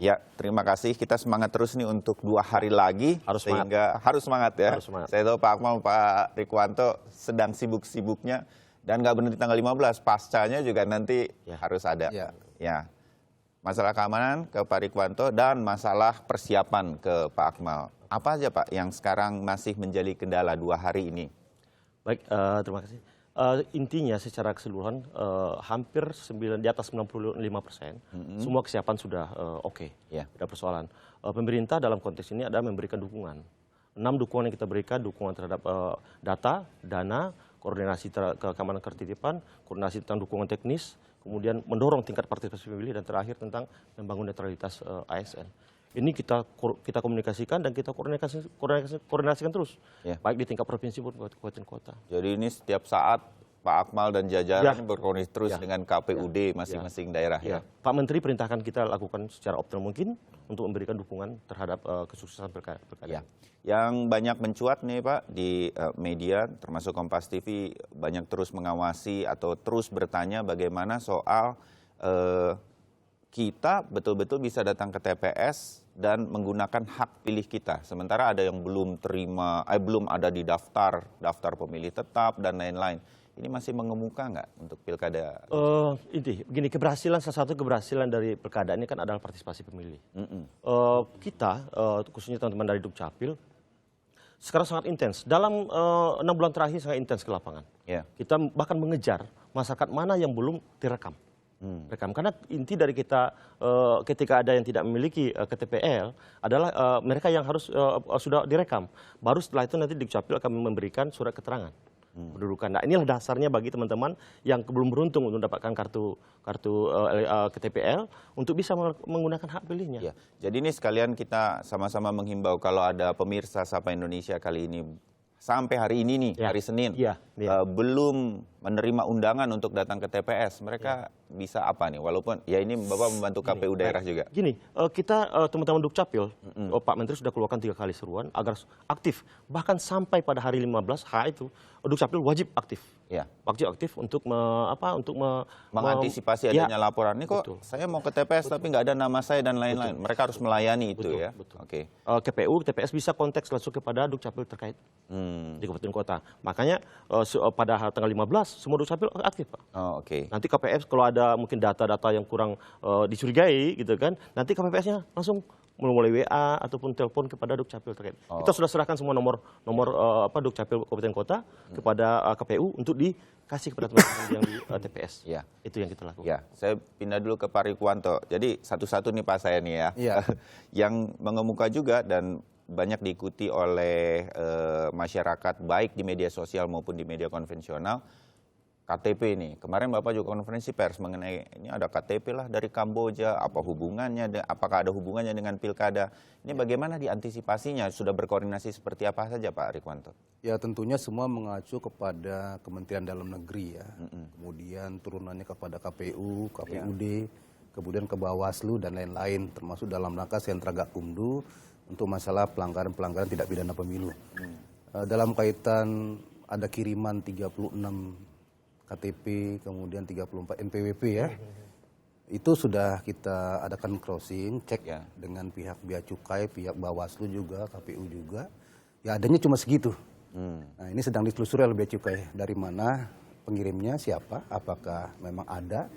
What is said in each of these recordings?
Ya, terima kasih. Kita semangat terus nih untuk 2 hari lagi. Harus semangat ya. Harus semangat. Saya tahu Pak Akmal, Pak Rikwanto sedang sibuk-sibuknya dan nggak berhenti tanggal 15. Pascanya juga nanti harus ada. Ya. Masalah keamanan ke Pak Rikwanto dan masalah persiapan ke Pak Akmal. Apa aja Pak yang sekarang masih menjadi kendala 2 hari ini? Baik, terima kasih. Intinya secara keseluruhan hampir di atas 95% semua kesiapan sudah oke, tidak persoalan. Pemerintah dalam konteks ini adalah memberikan dukungan. 6 dukungan yang kita berikan, dukungan terhadap data, dana, koordinasi keamanan ketertiban, koordinasi tentang dukungan teknis, kemudian mendorong tingkat partisipasi pemilih, dan terakhir tentang membangun netralitas ASN. Ini kita komunikasikan dan kita koordinasikan terus, baik di tingkat provinsi maupun kabupaten kota. Jadi ini setiap saat Pak Akmal dan jajaran berkoordinasi terus dengan KPUD masing-masing daerah ya. Pak Menteri perintahkan kita lakukan secara optimal mungkin untuk memberikan dukungan terhadap kesuksesan pilkada. Yang banyak mencuat nih Pak di media, termasuk Kompas TV, banyak terus mengawasi atau terus bertanya bagaimana soal kita betul-betul bisa datang ke TPS dan menggunakan hak pilih kita. Sementara ada yang belum ada di daftar pemilih tetap dan lain-lain. Ini masih mengemuka nggak untuk pilkada? Begini, salah satu keberhasilan dari pilkada ini kan adalah partisipasi pemilih. Kita, khususnya teman-teman dari Dukcapil, sekarang sangat intens. Dalam 6 bulan terakhir sangat intens ke lapangan. Kita bahkan mengejar masyarakat mana yang belum direkam. Karena inti dari kita ketika ada yang tidak memiliki KTPL adalah mereka yang harus sudah direkam. Baru setelah itu nanti Dukcapil akan memberikan surat keterangan pendudukan. Nah, inilah dasarnya bagi teman-teman yang belum beruntung untuk mendapatkan kartu KTPL untuk bisa menggunakan hak pilihnya. Jadi ini sekalian kita sama-sama menghimbau kalau ada pemirsa Sapa Indonesia kali ini sampai hari ini nih, hari Senin, belum menerima undangan untuk datang ke TPS, mereka bisa apa nih? Walaupun ini Bapak membantu KPU daerah juga. Gini, kita teman-teman Dukcapil, Pak Menteri sudah keluarkan 3 kali seruan agar aktif. Bahkan sampai pada hari 15 itu Dukcapil wajib aktif. Wajib aktif untuk mengantisipasi adanya laporan. Ini kok saya mau ke TPS tapi nggak ada nama saya dan lain-lain. Mereka harus melayani itu ya. Oke. KPU, TPS bisa konteks langsung kepada Dukcapil terkait di kabupaten kota. Makanya pada tanggal 15 semua Dukcapil aktif, Pak. Nanti KPS kalau ada mungkin data-data yang kurang dicurigai gitu kan, nanti KPPS-nya langsung mulai WA ataupun telepon kepada Dukcapil terkait. Kita sudah serahkan semua nomor Dukcapil kabupaten kota kepada KPU untuk dikasih kepada teman-teman yang di TPS. Itu yang kita lakukan. Saya pindah dulu ke Pak Rikwanto. Jadi satu-satu nih Pak saya nih ya. Yang mengemuka juga dan banyak diikuti oleh masyarakat baik di media sosial maupun di media konvensional, KTP nih. Kemarin Bapak juga konferensi pers mengenai ini ada KTP lah dari Kamboja, apa hubungannya, apakah ada hubungannya dengan pilkada. Ini bagaimana diantisipasinya? Sudah berkoordinasi seperti apa saja Pak Rikwanto? Ya tentunya semua mengacu kepada Kementerian Dalam Negeri ya. Kemudian turunannya kepada KPU, KPUD, kemudian ke Bawaslu dan lain-lain. Termasuk dalam rangka Sentra Gakumdu untuk masalah pelanggaran-pelanggaran tidak pidana pemilu. Dalam kaitan ada kiriman 36 KTP, kemudian 34 NPWP ya. Itu sudah kita adakan crossing, cek dengan pihak Bea Cukai, pihak Bawaslu juga, KPU juga. Ya adanya cuma segitu. Nah ini sedang ditelusuri oleh Bea Cukai. Dari mana pengirimnya, siapa, apakah memang ada.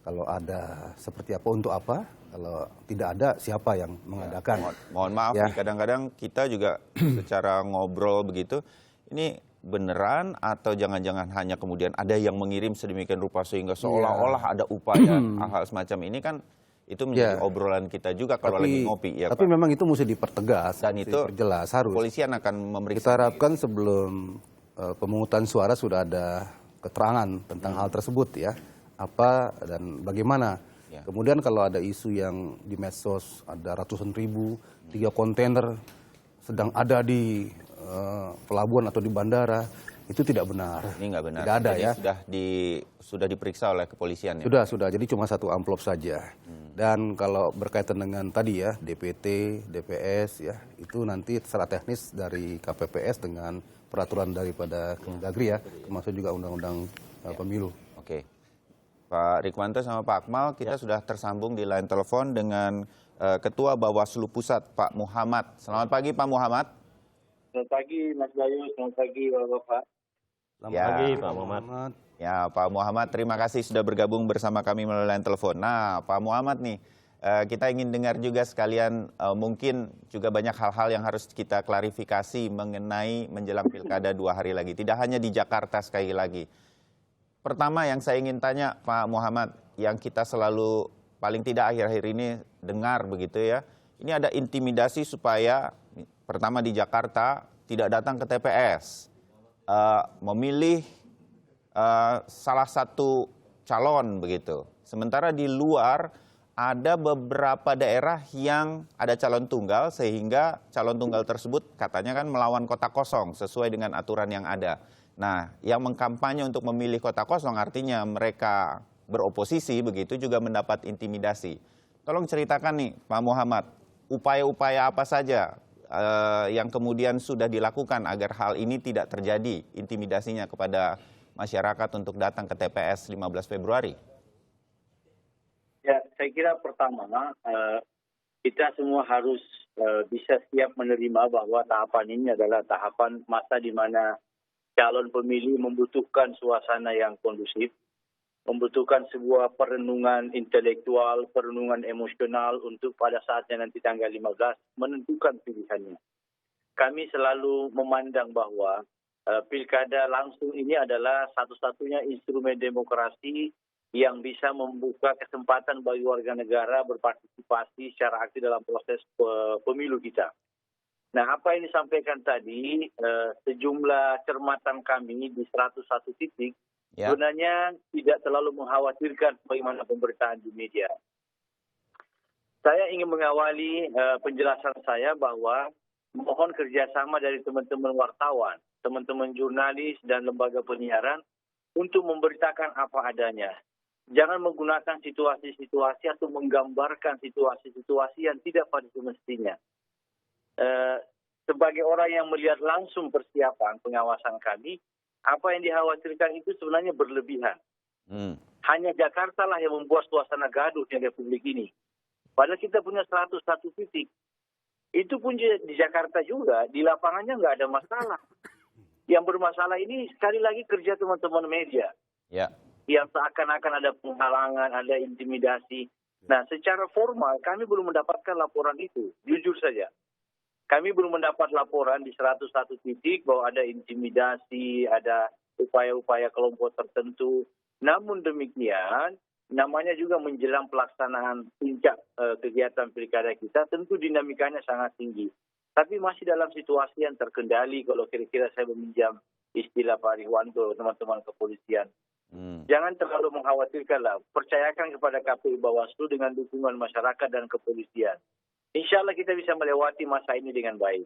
Kalau ada seperti apa, untuk apa. Kalau tidak ada, siapa yang mengadakan. Mohon maaf nih, kadang-kadang kita juga secara ngobrol begitu, ini beneran atau jangan-jangan hanya kemudian ada yang mengirim sedemikian rupa sehingga seolah-olah ada upaya hal-hal semacam ini kan itu menjadi obrolan kita juga kalau lagi ngopi ya Tapi Pak. memang itu mesti dipertegas Dan itu diperjelas, harus. Polisian akan memeriksa. Kita harapkan sebelum pemungutan suara sudah ada keterangan tentang hal tersebut ya, apa dan bagaimana. Kemudian kalau ada isu yang di medsos ada ratusan ribu, 3 kontainer sedang ada di pelabuhan atau di bandara, itu tidak benar. Ini nggak benar. Tidak ada. Jadi ya. Sudah diperiksa oleh kepolisian ya? Sudah. Jadi cuma 1 amplop saja. Dan kalau berkaitan dengan tadi ya, DPT, DPS ya, itu nanti secara teknis dari KPPS dengan peraturan daripada Kemendagri ya, termasuk juga undang-undang pemilu. Oke. Pak Rikwanto sama Pak Akmal, kita sudah tersambung di line telepon dengan Ketua Bawaslu Pusat, Pak Muhammad. Selamat pagi, Pak Muhammad. Selamat pagi, Mas Bayu. Selamat pagi, Bapak. Selamat Ya. Pagi, Pak Muhammad. Ya, Pak Muhammad, terima kasih sudah bergabung bersama kami melalui line telepon. Nah, Pak Muhammad nih, kita ingin dengar juga sekalian, mungkin juga banyak hal-hal yang harus kita klarifikasi mengenai menjelang pilkada 2 hari lagi. Tidak hanya di Jakarta sekali lagi. Pertama yang saya ingin tanya, Pak Muhammad, yang kita selalu paling tidak akhir-akhir ini dengar begitu ya, ini ada intimidasi supaya pertama di Jakarta tidak datang ke TPS, memilih salah satu calon begitu. Sementara di luar ada beberapa daerah yang ada calon tunggal sehingga calon tunggal tersebut katanya kan melawan kota kosong sesuai dengan aturan yang ada. Nah, yang mengkampanye untuk memilih kota kosong artinya mereka beroposisi begitu juga mendapat intimidasi. Tolong ceritakan nih Pak Muhammad, upaya-upaya apa saja yang kemudian sudah dilakukan agar hal ini tidak terjadi intimidasinya kepada masyarakat untuk datang ke TPS 15 Februari? Ya, saya kira pertama kita semua harus bisa siap menerima bahwa tahapan ini adalah tahapan masa di mana calon pemilih membutuhkan suasana yang kondusif, membutuhkan sebuah perenungan intelektual, perenungan emosional untuk pada saatnya nanti tanggal 15 menentukan pilihannya. Kami selalu memandang bahwa pilkada langsung ini adalah satu-satunya instrumen demokrasi yang bisa membuka kesempatan bagi warga negara berpartisipasi secara aktif dalam proses pemilu kita. Nah, apa yang disampaikan tadi, sejumlah cermatan kami di 101 titik, sebenarnya tidak terlalu mengkhawatirkan bagaimana pemberitaan di media. Saya ingin mengawali penjelasan saya bahwa mohon kerjasama dari teman-teman wartawan, teman-teman jurnalis dan lembaga penyiaran untuk memberitakan apa adanya. Jangan menggunakan situasi-situasi atau menggambarkan situasi-situasi yang tidak pada semestinya. Sebagai orang yang melihat langsung persiapan pengawasan kami, apa yang dikhawatirkan itu sebenarnya berlebihan. Hanya Jakarta lah yang membuat suasana gaduh di Republik ini. Padahal kita punya 101 titik. Itu pun di Jakarta juga, di lapangannya nggak ada masalah. Yang bermasalah ini sekali lagi kerja teman-teman media. Ya. Yang seakan-akan ada penghalangan, ada intimidasi. Nah, secara formal kami belum mendapatkan laporan itu, jujur saja. Kami belum mendapat laporan di 101 titik bahwa ada intimidasi, ada upaya-upaya kelompok tertentu. Namun demikian, namanya juga menjelang pelaksanaan puncak kegiatan pilkada kita, tentu dinamikanya sangat tinggi. Tapi masih dalam situasi yang terkendali kalau kira-kira saya meminjam istilah Pak Rihwanto, teman-teman kepolisian. Jangan terlalu mengkhawatirkan lah. Percayakan kepada KPU Bawaslu dengan dukungan masyarakat dan kepolisian. Insya Allah kita bisa melewati masa ini dengan baik.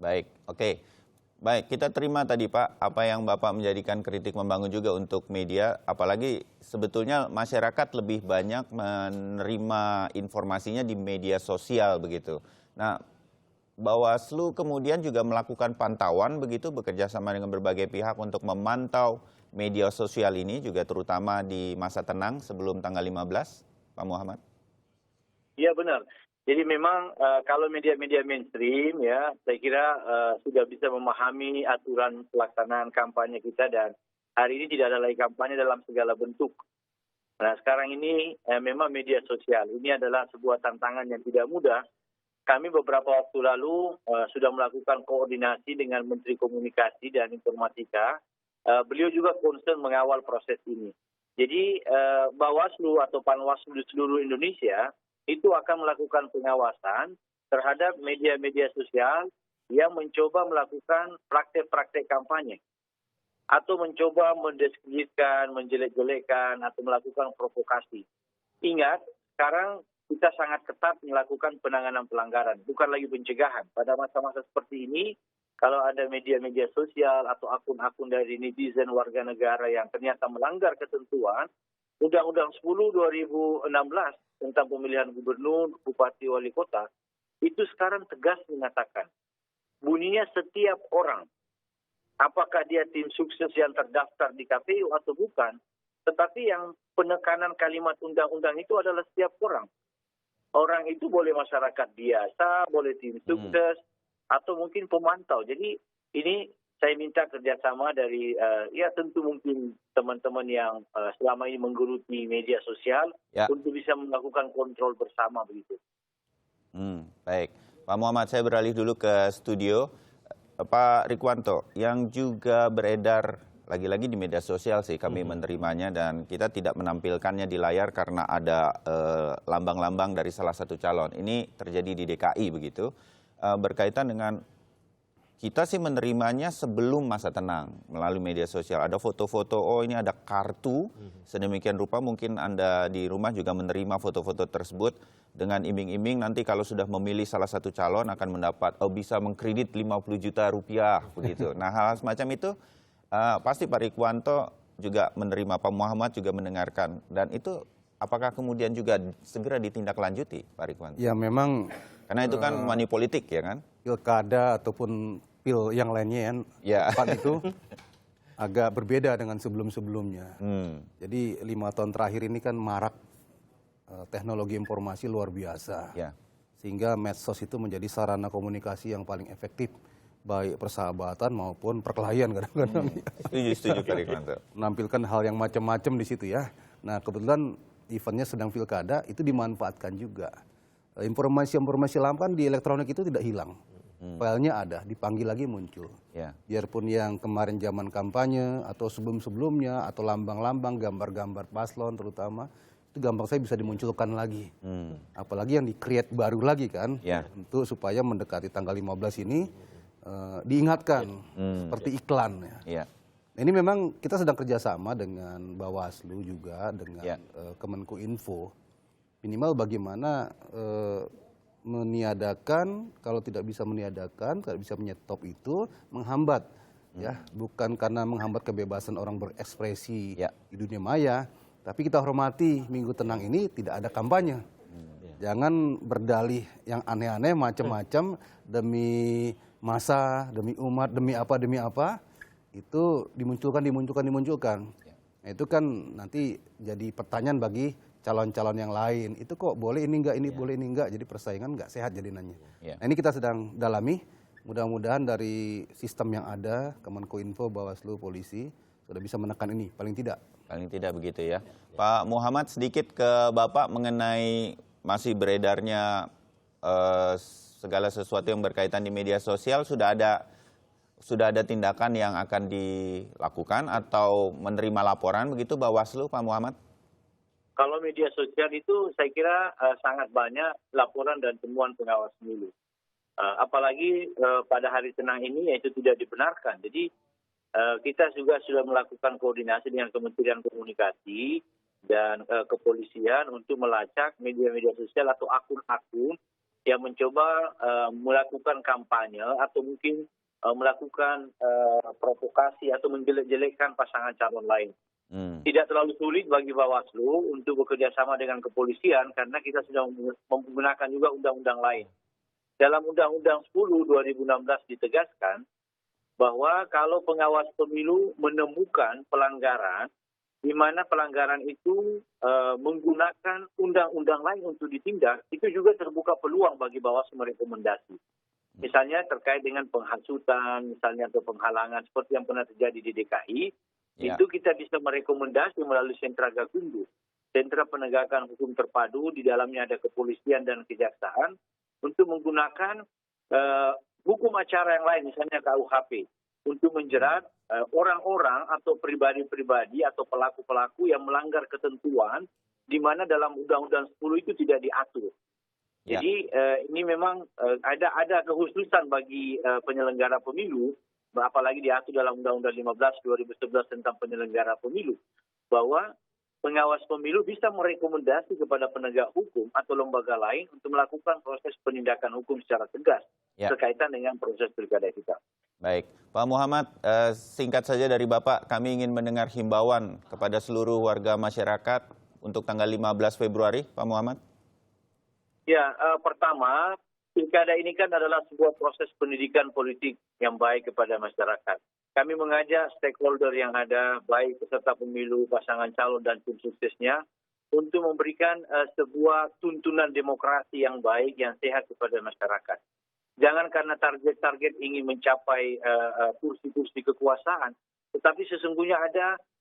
Baik, oke. Baik, kita terima tadi Pak, apa yang Bapak menjadikan kritik membangun juga untuk media, apalagi sebetulnya masyarakat lebih banyak menerima informasinya di media sosial begitu. Nah, Bawaslu kemudian juga melakukan pantauan begitu, bekerja sama dengan berbagai pihak untuk memantau media sosial ini juga terutama di masa tenang sebelum tanggal 15, Pak Muhammad. Iya benar. Jadi memang kalau media-media mainstream ya, saya kira sudah bisa memahami aturan pelaksanaan kampanye kita dan hari ini tidak ada lagi kampanye dalam segala bentuk. Nah sekarang ini memang media sosial ini adalah sebuah tantangan yang tidak mudah. Kami beberapa waktu lalu sudah melakukan koordinasi dengan Menteri Komunikasi dan Informatika. Beliau juga concern mengawal proses ini. Jadi Bawaslu atau Panwaslu di seluruh Indonesia itu akan melakukan pengawasan terhadap media-media sosial yang mencoba melakukan praktek-praktek kampanye atau mencoba mendiskreditkan, menjelek-jelekkan atau melakukan provokasi. Ingat, sekarang kita sangat ketat melakukan penanganan pelanggaran, bukan lagi pencegahan. Pada masa-masa seperti ini, kalau ada media-media sosial atau akun-akun dari netizen warga negara yang ternyata melanggar ketentuan, Undang-Undang 10 2016 tentang pemilihan gubernur, bupati, wali kota, itu sekarang tegas mengatakan, bunyinya setiap orang, apakah dia tim sukses yang terdaftar di KPU atau bukan, tetapi yang penekanan kalimat undang-undang itu adalah setiap orang. orang itu boleh masyarakat biasa, boleh tim sukses, atau mungkin pemantau. Jadi ini saya minta kerjasama dari, ya tentu mungkin teman-teman yang selama ini menggeluti media sosial untuk bisa melakukan kontrol bersama begitu. Baik, Pak Muhammad, saya beralih dulu ke studio. Pak Rikwanto, yang juga beredar lagi-lagi di media sosial sih kami menerimanya, dan kita tidak menampilkannya di layar karena ada lambang-lambang dari salah satu calon. Ini terjadi di DKI begitu, berkaitan dengan kita sih menerimanya sebelum masa tenang melalui media sosial. Ada foto-foto, oh ini ada kartu, sedemikian rupa mungkin Anda di rumah juga menerima foto-foto tersebut dengan iming-iming nanti kalau sudah memilih salah satu calon akan mendapat, bisa mengkredit 50 juta rupiah begitu. Nah, hal semacam itu pasti Pak Rikwanto juga menerima, Pak Muhammad juga mendengarkan, dan itu apakah kemudian juga segera ditindaklanjuti Pak Rikwanto? Ya memang, karena itu kan money politik ya kan? Pilkada ataupun pil yang lainnya tempat itu agak berbeda dengan sebelum-sebelumnya. Jadi 5 tahun terakhir ini kan marak teknologi informasi luar biasa. Sehingga medsos itu menjadi sarana komunikasi yang paling efektif, baik persahabatan maupun perkelahian kadang-kadang. Setuju Pak Rikwanto. Menampilkan hal yang macam-macam di situ ya. Nah, kebetulan eventnya sedang pilkada, itu dimanfaatkan juga. Informasi-informasi lama kan di elektronik itu tidak hilang. Filenya ada, dipanggil lagi muncul. Biarpun yang kemarin zaman kampanye atau sebelum-sebelumnya atau lambang-lambang, gambar-gambar paslon terutama, itu gampang saya bisa dimunculkan lagi. Apalagi yang di-create baru lagi kan, untuk supaya mendekati tanggal 15 ini diingatkan seperti iklan. Nah, ini memang kita sedang kerjasama dengan Bawaslu juga, dengan Kemenkominfo. Minimal bagaimana meniadakan, kalau tidak bisa meniadakan, tidak bisa menyetop itu, menghambat. Bukan karena menghambat kebebasan orang berekspresi di dunia maya, tapi kita hormati Minggu Tenang ini tidak ada kampanye. Jangan berdalih yang aneh-aneh, macam-macam, demi masa, demi umat, demi apa, itu dimunculkan. Nah, itu kan nanti jadi pertanyaan bagi calon-calon yang lain. Itu kok boleh ini enggak, ini boleh ini enggak, jadi persaingan enggak sehat jadinya. Nah, ini kita sedang dalami, mudah-mudahan dari sistem yang ada, Kemenkominfo, Bawaslu, Polisi, sudah bisa menekan ini, paling tidak. Paling tidak begitu ya. Pak Muhammad, sedikit ke Bapak mengenai masih beredarnya segala sesuatu yang berkaitan di media sosial. Sudah ada tindakan yang akan dilakukan atau menerima laporan begitu Bawaslu, Pak Muhammad? Kalau media sosial itu saya kira sangat banyak laporan dan temuan pengawas pemilu. Apalagi pada hari tenang ini yaitu tidak dibenarkan. Jadi kita juga sudah melakukan koordinasi dengan Kementerian Komunikasi dan kepolisian untuk melacak media-media sosial atau akun-akun yang mencoba melakukan kampanye atau mungkin melakukan provokasi atau menjelek-jelekkan pasangan calon lain. Tidak terlalu sulit bagi Bawaslu untuk bekerja sama dengan kepolisian karena kita sudah menggunakan juga undang-undang lain. Dalam Undang-Undang 10 2016 ditegaskan bahwa kalau pengawas pemilu menemukan pelanggaran, di mana pelanggaran itu menggunakan undang-undang lain untuk ditindak, itu juga terbuka peluang bagi Bawaslu merekomendasi. Misalnya terkait dengan penghasutan, misalnya atau penghalangan seperti yang pernah terjadi di DKI, itu kita bisa merekomendasi melalui sentra Gakumdu, sentra penegakan hukum terpadu, di dalamnya ada kepolisian dan kejaksaan, untuk menggunakan hukum acara yang lain, misalnya KUHP, untuk menjerat orang-orang atau pribadi-pribadi atau pelaku-pelaku yang melanggar ketentuan, di mana dalam Undang-Undang 10 itu tidak diatur. Jadi ini memang ada kekhususan bagi penyelenggara pemilu, apalagi diatur dalam Undang-Undang 15 2011 tentang penyelenggara pemilu, bahwa pengawas pemilu bisa merekomendasi kepada penegak hukum atau lembaga lain untuk melakukan proses penindakan hukum secara tegas berkaitan dengan proses pilkada kita. Baik, Pak Muhammad, singkat saja dari Bapak, kami ingin mendengar himbauan kepada seluruh warga masyarakat untuk tanggal 15 Februari, Pak Muhammad. Ya, pertama, pilkada ini kan adalah sebuah proses pendidikan politik yang baik kepada masyarakat. Kami mengajak stakeholder yang ada, baik peserta pemilu, pasangan calon, dan tim suksesnya, untuk memberikan sebuah tuntunan demokrasi yang baik, yang sehat kepada masyarakat. Jangan karena target-target ingin mencapai kursi-kursi kekuasaan, tetapi sesungguhnya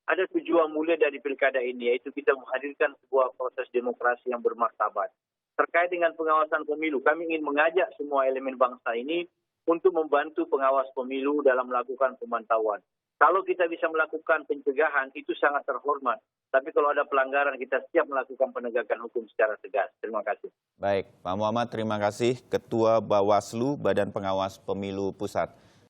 ada tujuan mulia dari pilkada ini, yaitu kita menghadirkan sebuah proses demokrasi yang bermartabat. Terkait dengan pengawasan pemilu, kami ingin mengajak semua elemen bangsa ini untuk membantu pengawas pemilu dalam melakukan pemantauan. Kalau kita bisa melakukan pencegahan, itu sangat terhormat. Tapi kalau ada pelanggaran, kita siap melakukan penegakan hukum secara tegas. Terima kasih. Baik, Pak Muhammad, terima kasih. Ketua Bawaslu, Badan Pengawas Pemilu Pusat.